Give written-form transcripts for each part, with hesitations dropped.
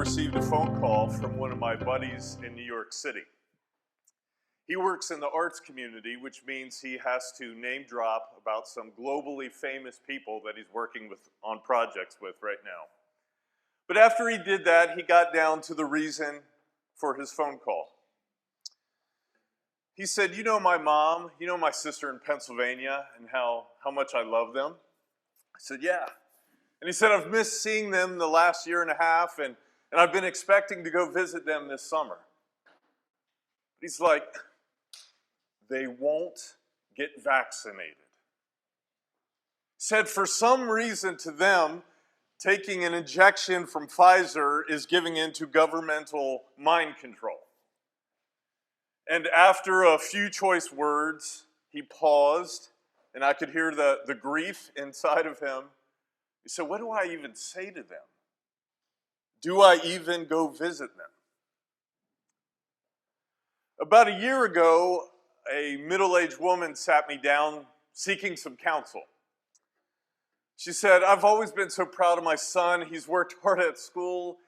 received a phone call from one of my buddies in New York City. He works in the arts community, which means he has to name drop about some globally famous people that he's working with on projects with right now. But after he did that, he got down to the reason for his phone call. He said, "You know my mom, you know my sister in Pennsylvania and how much I love them?" I said, "Yeah." And he said, "I've missed seeing them the last year and a half, and I've been expecting to go visit them this summer." He's like, "They won't get vaccinated." He said, for some reason to them, taking an injection from Pfizer is giving into governmental mind control. And after a few choice words, he paused, and I could hear the grief inside of him. He said, "What do I even say to them? Do I even go visit them?" About a year ago, a middle-aged woman sat me down seeking some counsel. She said, "I've always been so proud of my son. He's worked hard at school.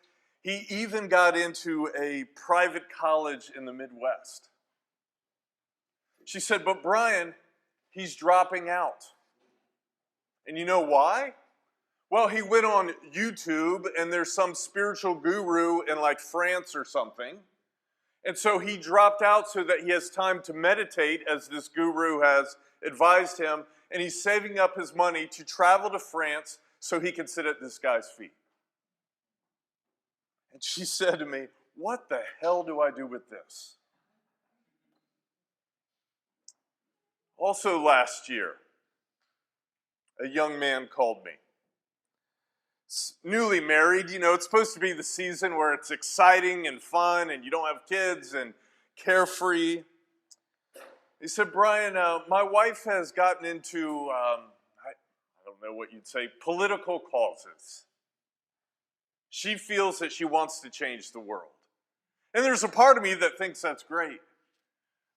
He even got into a private college in the Midwest." She said, "But Brian, he's dropping out. And you know why? Well, he went on YouTube and there's some spiritual guru in like France or something. And so he dropped out so that he has time to meditate as this guru has advised him. And he's saving up his money to travel to France so he can sit at this guy's feet." And she said to me, "What the hell do I do with this?" Also last year, a young man called me. Newly married, it's supposed to be the season where it's exciting and fun and you don't have kids and carefree. He said, "Brian, my wife has gotten into, I don't know what you'd say, political causes. She feels that she wants to change the world. And there's a part of me that thinks that's great.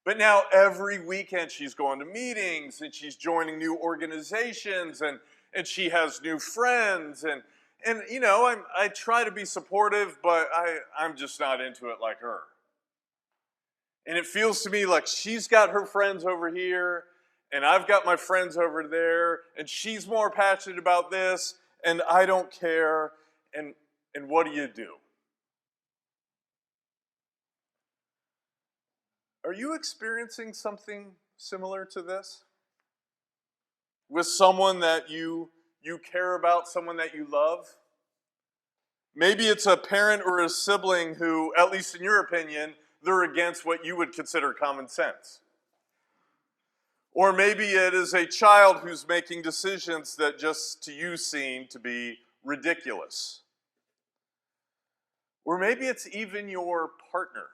But now every weekend she's going to meetings and she's joining new organizations and she has new friends and I try to be supportive, but I'm just not into it like her. And it feels to me like she's got her friends over here and I've got my friends over there and she's more passionate about this and I don't care. And what do you do?" Are you experiencing something similar to this? With someone that you care about, someone that you love? Maybe it's a parent or a sibling who, at least in your opinion, they're against what you would consider common sense. Or maybe it is a child who's making decisions that just to you seem to be ridiculous. Or maybe it's even your partner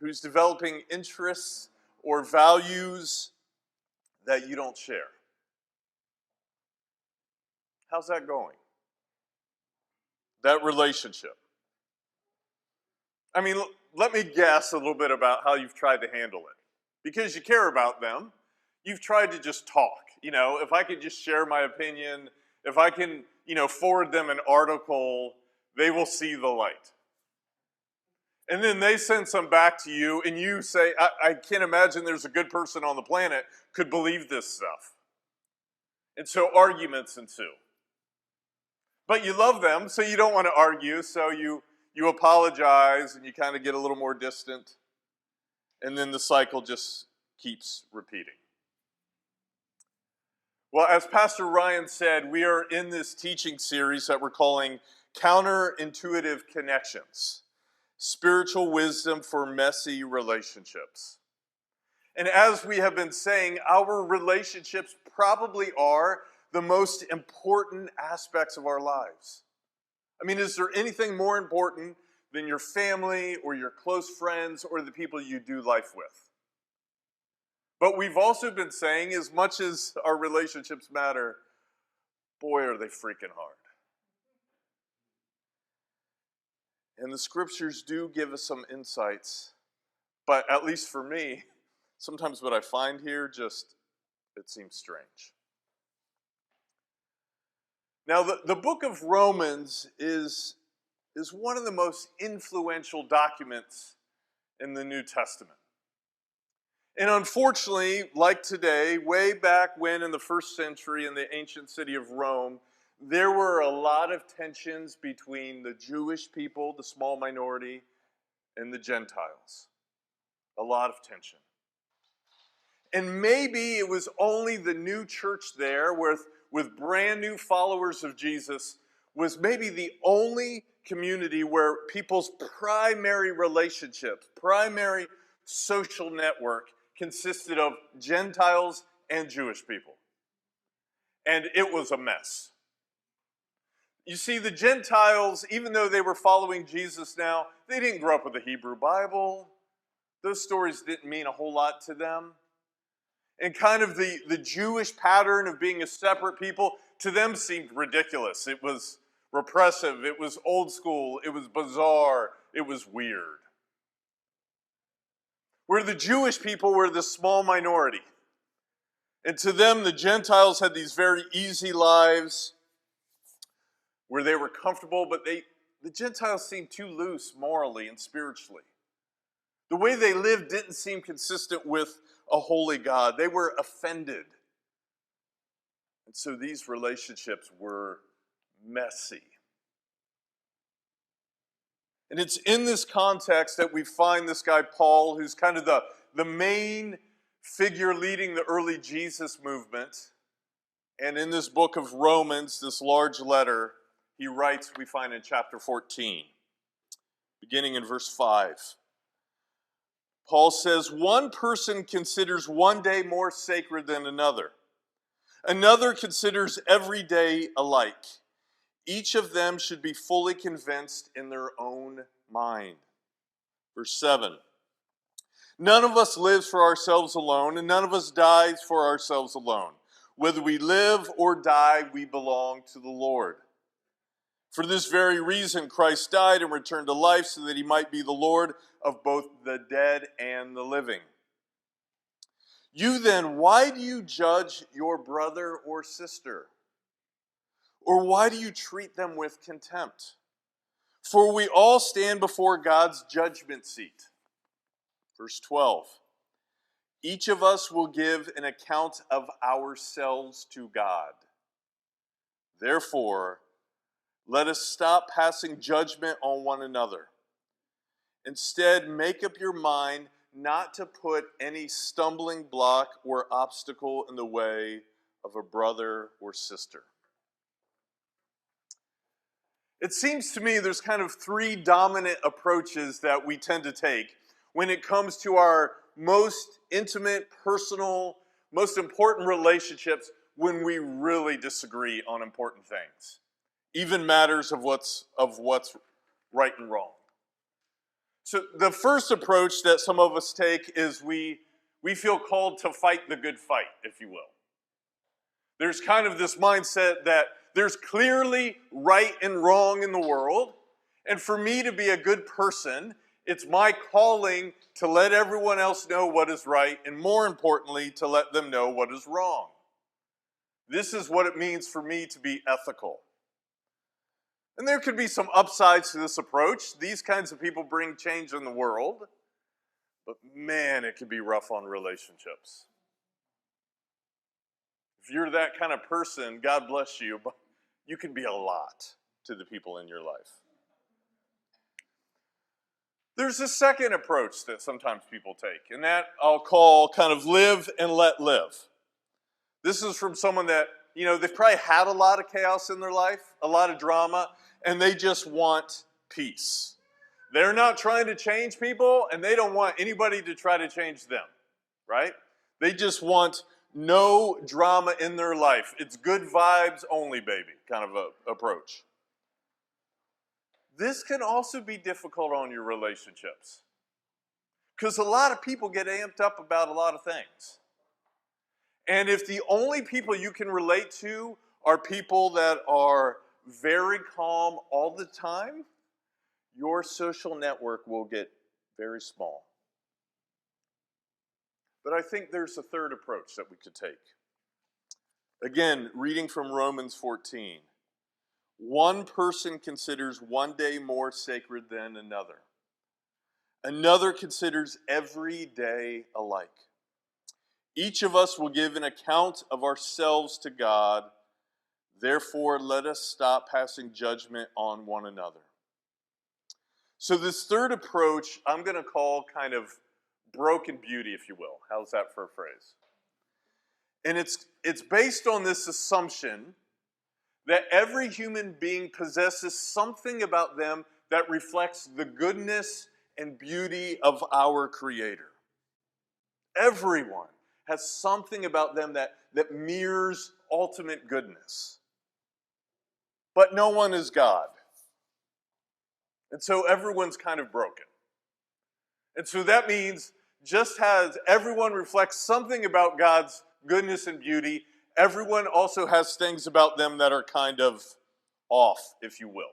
who's developing interests or values that you don't share. How's that going? That relationship. I mean, let me guess a little bit about how you've tried to handle it. Because you care about them, you've tried to just talk. If I could just share my opinion, if I can, forward them an article, they will see the light. And then they send some back to you and you say, I can't imagine there's a good person on the planet could believe this stuff. And so arguments ensue. But you love them, so you don't want to argue, so you apologize and you kind of get a little more distant. And then the cycle just keeps repeating. Well, as Pastor Ryan said, we are in this teaching series that we're calling Counterintuitive Connections. Spiritual wisdom for messy relationships. And as we have been saying, our relationships probably are the most important aspects of our lives. I mean, is there anything more important than your family or your close friends or the people you do life with? But we've also been saying, as much as our relationships matter, boy, are they freaking hard. And the scriptures do give us some insights, but at least for me, sometimes what I find here it seems strange. Now, the book of Romans is is one of the most influential documents in the New Testament. And unfortunately, like today, way back when in the first century in the ancient city of Rome, there were a lot of tensions between the Jewish people, the small minority, and the Gentiles. A lot of tension. And maybe it was only the new church there with brand new followers of Jesus was maybe the only community where people's primary relationships, primary social network consisted of Gentiles and Jewish people. And it was a mess. You see, the Gentiles, even though they were following Jesus now, they didn't grow up with the Hebrew Bible. Those stories didn't mean a whole lot to them. And kind of the Jewish pattern of being a separate people, to them seemed ridiculous. It was repressive, it was old school, it was bizarre, it was weird. Where the Jewish people were the small minority. And to them, the Gentiles had these very easy lives where they were comfortable, but the Gentiles seemed too loose morally and spiritually. The way they lived didn't seem consistent with a holy God. They were offended. And so these relationships were messy. And it's in this context that we find this guy Paul, who's kind of the main figure leading the early Jesus movement. And in this book of Romans, this large letter, he writes, we find in chapter 14, beginning in verse 5. Paul says, one person considers one day more sacred than another. Another considers every day alike. Each of them should be fully convinced in their own mind. Verse 7. None of us lives for ourselves alone, and none of us dies for ourselves alone. Whether we live or die, we belong to the Lord. For this very reason, Christ died and returned to life so that he might be the Lord of both the dead and the living. You then, why do you judge your brother or sister? Or why do you treat them with contempt? For we all stand before God's judgment seat. Verse 12. Each of us will give an account of ourselves to God. Therefore, let us stop passing judgment on one another. Instead, make up your mind not to put any stumbling block or obstacle in the way of a brother or sister. It seems to me there's kind of three dominant approaches that we tend to take when it comes to our most intimate, personal, most important relationships when we really disagree on important things, even matters of what's right and wrong. So the first approach that some of us take is we feel called to fight the good fight, if you will. There's kind of this mindset that there's clearly right and wrong in the world, and for me to be a good person, it's my calling to let everyone else know what is right, and more importantly, to let them know what is wrong. This is what it means for me to be ethical. And there could be some upsides to this approach. These kinds of people bring change in the world, but man, it can be rough on relationships. If you're that kind of person, God bless you, but you can be a lot to the people in your life. There's a second approach that sometimes people take, and that I'll call kind of live and let live. This is from someone that, they've probably had a lot of chaos in their life, a lot of drama, and they just want peace. They're not trying to change people, and they don't want anybody to try to change them, right? They just want no drama in their life. It's good vibes only, baby, kind of a approach. This can also be difficult on your relationships because a lot of people get amped up about a lot of things. And if the only people you can relate to are people that are very calm all the time, your social network will get very small. But I think there's a third approach that we could take. Again, reading from Romans 14. One person considers one day more sacred than another. Another considers every day alike. Each of us will give an account of ourselves to God. Therefore, let us stop passing judgment on one another. So this third approach, I'm going to call kind of broken beauty, if you will. How's that for a phrase? And it's based on this assumption that every human being possesses something about them that reflects the goodness and beauty of our Creator. Everyone has something about them that mirrors ultimate goodness. But no one is God. And so everyone's kind of broken. And so that means just as everyone reflects something about God's goodness and beauty, everyone also has things about them that are kind of off, if you will.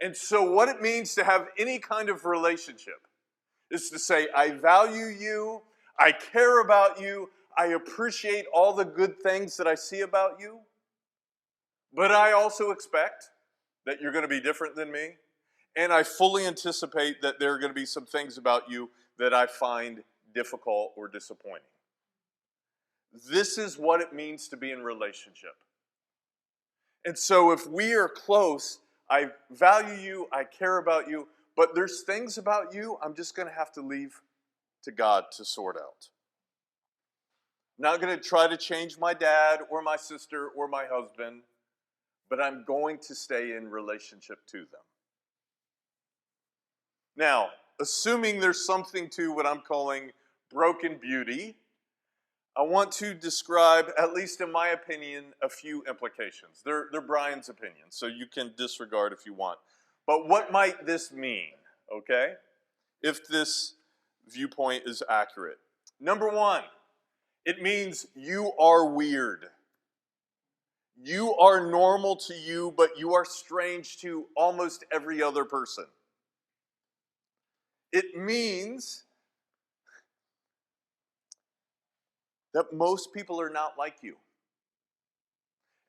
And so what it means to have any kind of relationship is to say, I value you, I care about you, I appreciate all the good things that I see about you, but I also expect that you're going to be different than me, and I fully anticipate that there are going to be some things about you that I find difficult or disappointing. This is what it means to be in relationship. And so if we are close, I value you, I care about you, but there's things about you I'm just going to have to leave to God to sort out. I'm not going to try to change my dad or my sister or my husband, but I'm going to stay in relationship to them. Now, assuming there's something to what I'm calling broken beauty, I want to describe, at least in my opinion, a few implications. They're Brian's opinion, so you can disregard if you want. But what might this mean, okay? If this viewpoint is accurate. Number one, it means you are weird. You are normal to you, but you are strange to almost every other person. It means that most people are not like you.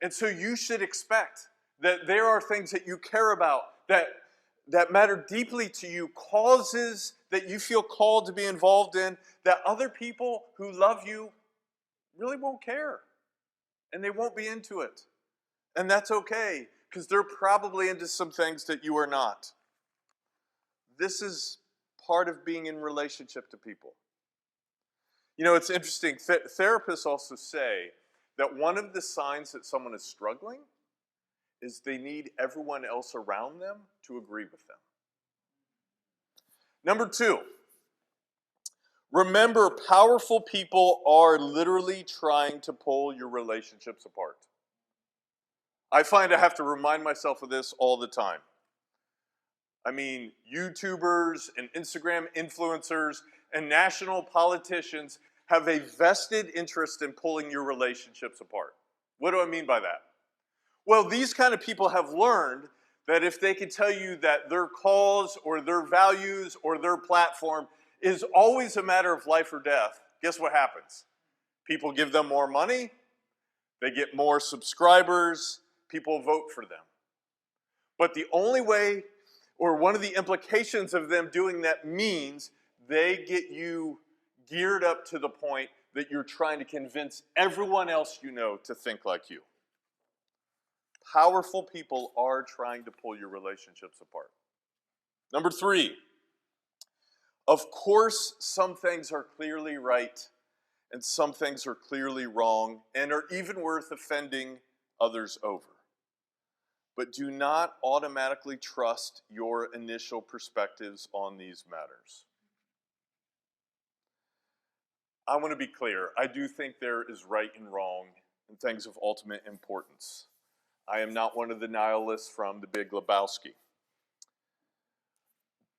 And so you should expect that there are things that you care about, that matter deeply to you, causes that you feel called to be involved in, that other people who love you really won't care. And they won't be into it. And that's okay, because they're probably into some things that you are not. This is part of being in relationship to people. You know, it's interesting. Therapists also say that one of the signs that someone is struggling is they need everyone else around them to agree with them. Number two, remember, powerful people are literally trying to pull your relationships apart. I find I have to remind myself of this all the time. I mean, YouTubers and Instagram influencers and national politicians have a vested interest in pulling your relationships apart. What do I mean by that? Well, these kind of people have learned that if they can tell you that their cause or their values or their platform is always a matter of life or death, guess what happens? People give them more money, they get more subscribers, people vote for them. But the only way, or one of the implications of them doing that, means they get you geared up to the point that you're trying to convince everyone else you know to think like you. Powerful people are trying to pull your relationships apart. Number three, of course, some things are clearly right and some things are clearly wrong and are even worth offending others over. But do not automatically trust your initial perspectives on these matters. I want to be clear. I do think there is right and wrong and things of ultimate importance. I am not one of the nihilists from the Big Lebowski.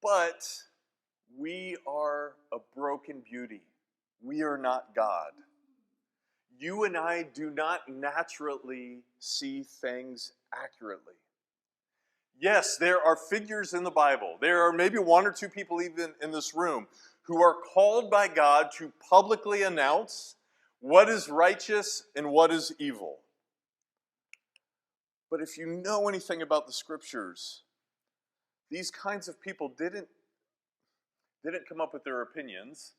But we are a broken beauty. We are not God. You and I do not naturally see things accurately. Yes, there are figures in the Bible. There are maybe one or two people even in this room who are called by God to publicly announce what is righteous and what is evil. But if you know anything about the scriptures, these kinds of people didn't come up with their opinions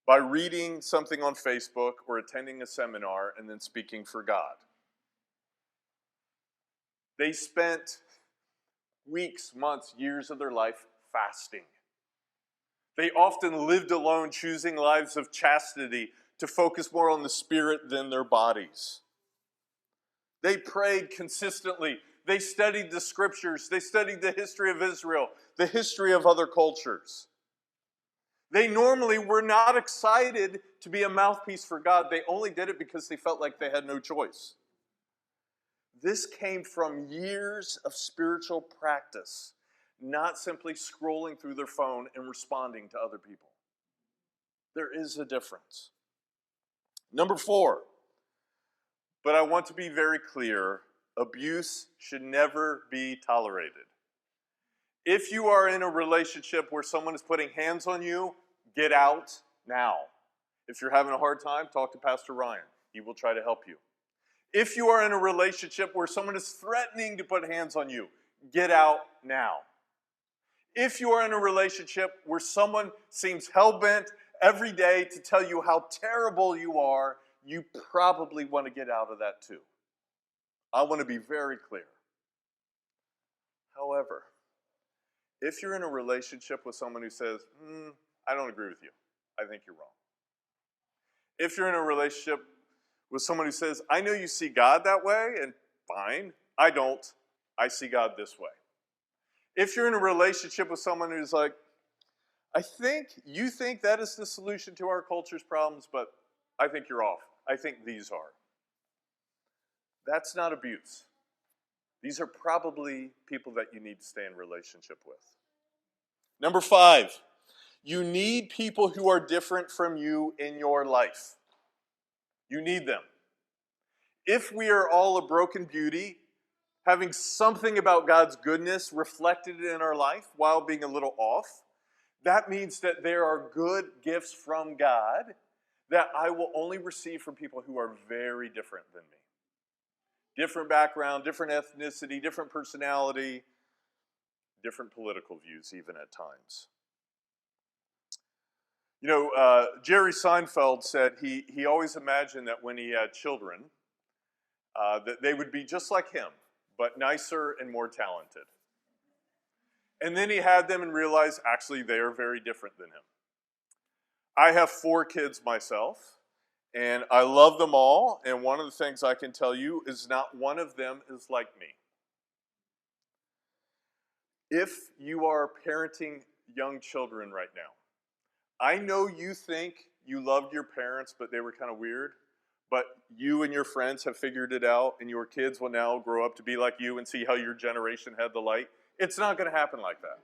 by reading something on Facebook or attending a seminar and then speaking for God. They spent weeks, months, years of their life fasting. They often lived alone, choosing lives of chastity to focus more on the spirit than their bodies. They prayed consistently. They studied the scriptures. They studied the history of Israel, the history of other cultures. They normally were not excited to be a mouthpiece for God. They only did it because they felt like they had no choice. This came from years of spiritual practice, not simply scrolling through their phone and responding to other people. There is a difference. Number 4, but I want to be very clear, abuse should never be tolerated. If you are in a relationship where someone is putting hands on you, get out now. If you're having a hard time, talk to Pastor Ryan. He will try to help you. If you are in a relationship where someone is threatening to put hands on you, get out now. If you are in a relationship where someone seems hell-bent every day to tell you how terrible you are, you probably want to get out of that too. I want to be very clear. However, if you're in a relationship with someone who says, I don't agree with you, I think you're wrong. If you're in a relationship with someone who says, I know you see God that way, and fine, I don't. I see God this way. If you're in a relationship with someone who's like, I think you think that is the solution to our culture's problems, but I think you're off. I think these are. That's not abuse. These are probably people that you need to stay in relationship with. Number 5, you need people who are different from you in your life. You need them. If we are all a broken beauty, having something about God's goodness reflected in our life while being a little off, that means that there are good gifts from God that I will only receive from people who are very different than me. Different background, different ethnicity, different personality, different political views even at times. You know, Jerry Seinfeld said he always imagined that when he had children, that they would be just like him, but nicer and more talented. And then he had them and realized, actually, they are very different than him. I have 4 kids myself, and I love them all, and one of the things I can tell you is not one of them is like me. If you are parenting young children right now, I know you think you loved your parents, but they were kind of weird, but you and your friends have figured it out, and your kids will now grow up to be like you and see how your generation had the light. It's not going to happen like that.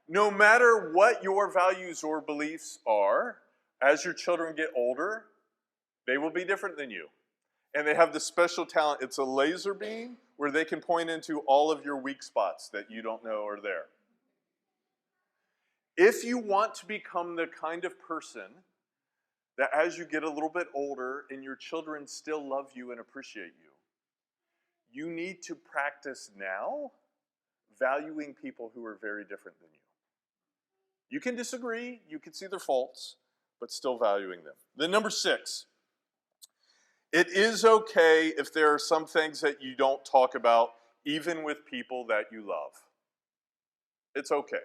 No matter what your values or beliefs are, as your children get older, they will be different than you. And they have this special talent. It's a laser beam where they can point into all of your weak spots that you don't know are there. If you want to become the kind of person that as you get a little bit older and your children still love you and appreciate you, you need to practice now valuing people who are very different than you. You can disagree, you can see their faults, but still valuing them. Then number 6, it is okay if there are some things that you don't talk about, even with people that you love. It's okay.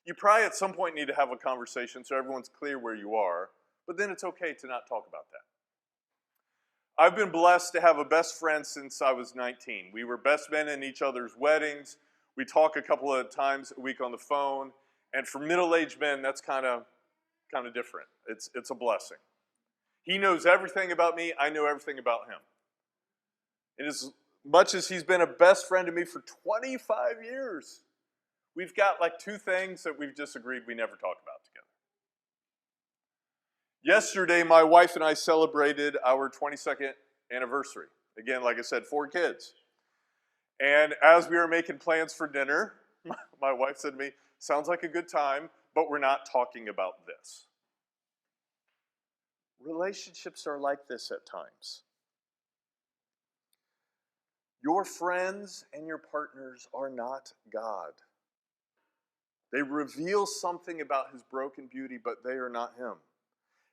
You probably at some point need to have a conversation so everyone's clear where you are, but then it's okay to not talk about that. I've been blessed to have a best friend since I was 19. We were best men in each other's weddings. We talk a couple of times a week on the phone. And for middle-aged men, that's kind of different. It's a blessing. He knows everything about me. I know everything about him. And as much as he's been a best friend to me for 25 years, we've got like 2 things that we've disagreed we never talk about together. Yesterday, my wife and I celebrated our 22nd anniversary. Again, like I said, 4 kids. And as we were making plans for dinner, my wife said to me, sounds like a good time, but we're not talking about this. Relationships are like this at times. Your friends and your partners are not God. They reveal something about his broken beauty, but they are not him.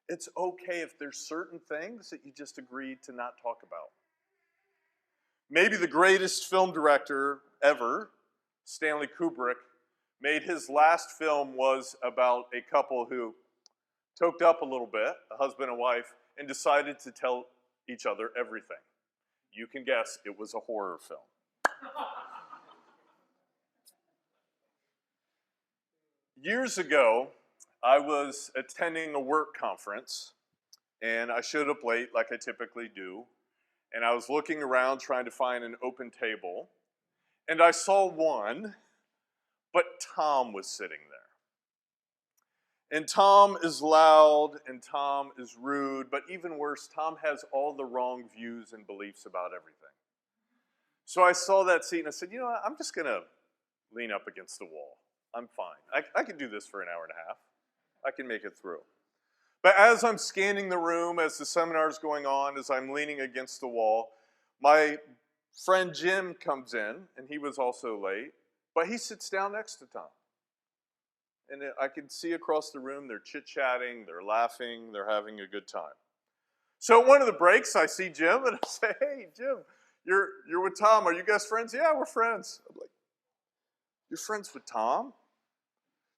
It's okay if there's certain things that you just agree to not talk about. Maybe the greatest film director ever, Stanley Kubrick, made his last film was about a couple who toked up a little bit, a husband and wife, and decided to tell each other everything. You can guess it was a horror film. Years ago, I was attending a work conference, and I showed up late like I typically do, and I was looking around trying to find an open table, and I saw one, but Tom was sitting there. And Tom is loud, and Tom is rude, but even worse, Tom has all the wrong views and beliefs about everything. So I saw that seat, and I said, you know what, I'm just going to lean up against the wall. I'm fine. I can do this for an hour and a half. I can make it through. But as I'm scanning the room, as the seminar's going on, as I'm leaning against the wall, my friend Jim comes in, and he was also late, but he sits down next to Tom. And I can see across the room, they're chit-chatting, they're laughing, they're having a good time. So at one of the breaks, I see Jim, and I say, hey, Jim, you're with Tom. Are you guys friends? Yeah, we're friends. I'm like, you're friends with Tom?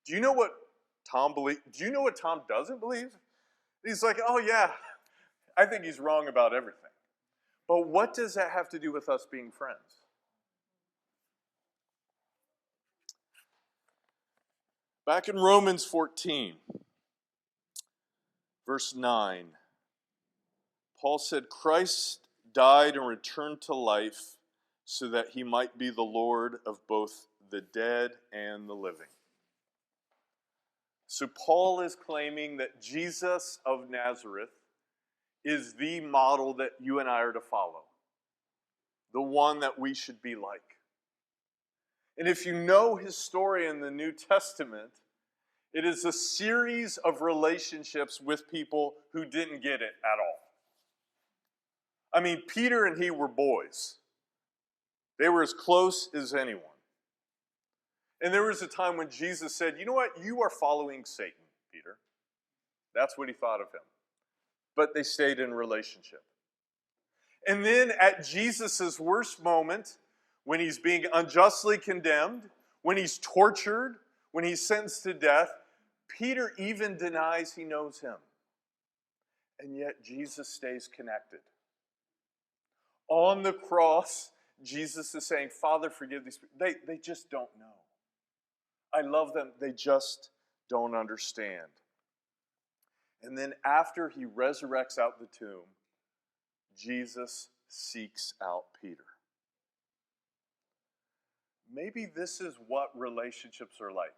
Do you know what Tom believes? Do you know what Tom doesn't believe? He's like, oh yeah, I think he's wrong about everything. But what does that have to do with us being friends? Back in Romans 14, verse 9, Paul said, Christ died and returned to life so that he might be the Lord of both the dead and the living. So Paul is claiming that Jesus of Nazareth is the model that you and I are to follow, the one that we should be like. And if you know his story in the New Testament, it is a series of relationships with people who didn't get it at all. I mean, Peter and he were boys. They were as close as anyone. And there was a time when Jesus said, you know what? You are following Satan, Peter. That's what he thought of him. But they stayed in relationship. And then at Jesus' worst moment, when he's being unjustly condemned, when he's tortured, when he's sentenced to death, Peter even denies he knows him. And yet Jesus stays connected. On the cross, Jesus is saying, Father, forgive these people. They just don't know. I love them. They just don't understand. And then after he resurrects out the tomb, Jesus seeks out Peter. Maybe this is what relationships are like.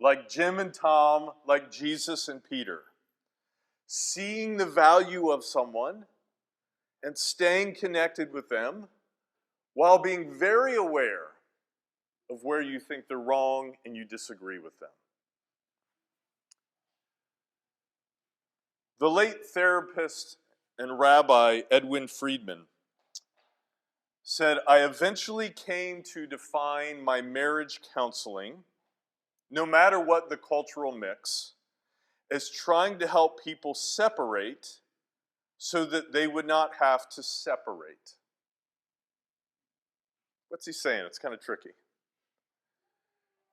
Like Jim and Tom, like Jesus and Peter. Seeing the value of someone and staying connected with them while being very aware of where you think they're wrong and you disagree with them. The late therapist and rabbi Edwin Friedman said, I eventually came to define my marriage counseling, no matter what the cultural mix, as trying to help people separate so that they would not have to separate. What's he saying? It's kind of tricky.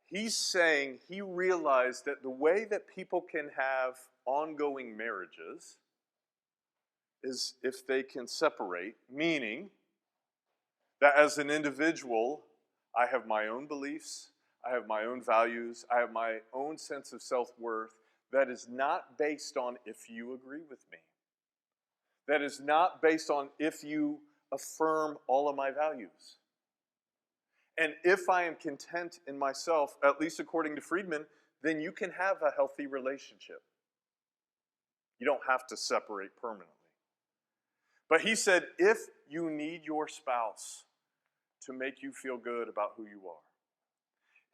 He's saying he realized that the way that people can have ongoing marriages is if they can separate, meaning that as an individual, I have my own beliefs, I have my own values, I have my own sense of self-worth that is not based on if you agree with me. That is not based on if you affirm all of my values. And if I am content in myself, at least according to Friedman, then you can have a healthy relationship. You don't have to separate permanently. But he said, if you need your spouse to make you feel good about who you are,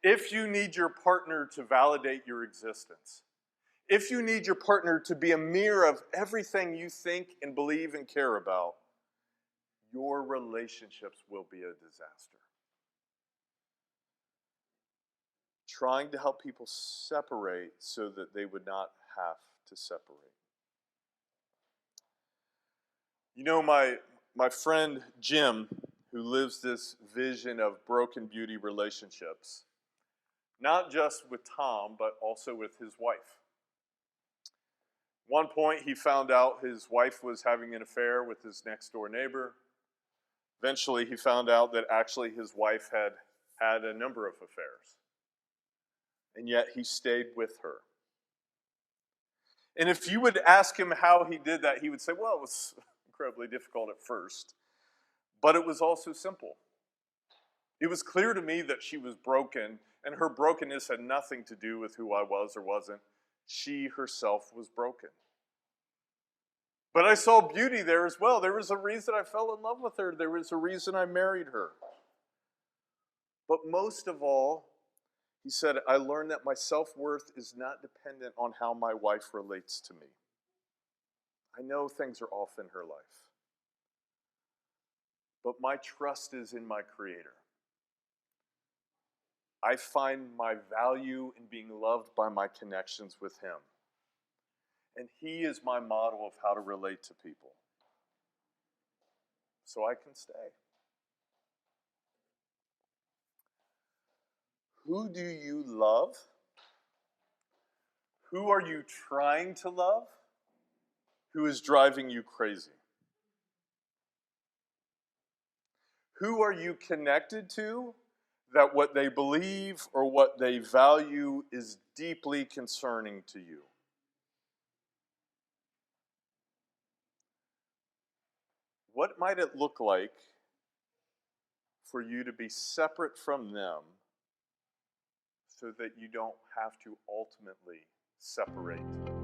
if you need your partner to validate your existence, if you need your partner to be a mirror of everything you think and believe and care about, your relationships will be a disaster. Trying to help people separate so that they would not have to separate. You know, my friend Jim, who lives this vision of broken beauty relationships, not just with Tom, but also with his wife. One point, he found out his wife was having an affair with his next door neighbor. Eventually, he found out that actually his wife had had a number of affairs. And yet, he stayed with her. And if you would ask him how he did that, he would say, well, it was incredibly difficult at first, but it was also simple. It was clear to me that she was broken, and her brokenness had nothing to do with who I was or wasn't. She herself was broken. But I saw beauty there as well. There was a reason I fell in love with her. There was a reason I married her. But most of all, he said, I learned that my self-worth is not dependent on how my wife relates to me. I know things are off in her life, but my trust is in my Creator. I find my value in being loved by my connections with Him. And He is my model of how to relate to people. So I can stay. Who do you love? Who are you trying to love? Who is driving you crazy? Who are you connected to that what they believe or what they value is deeply concerning to you? What might it look like for you to be separate from them so that you don't have to ultimately separate?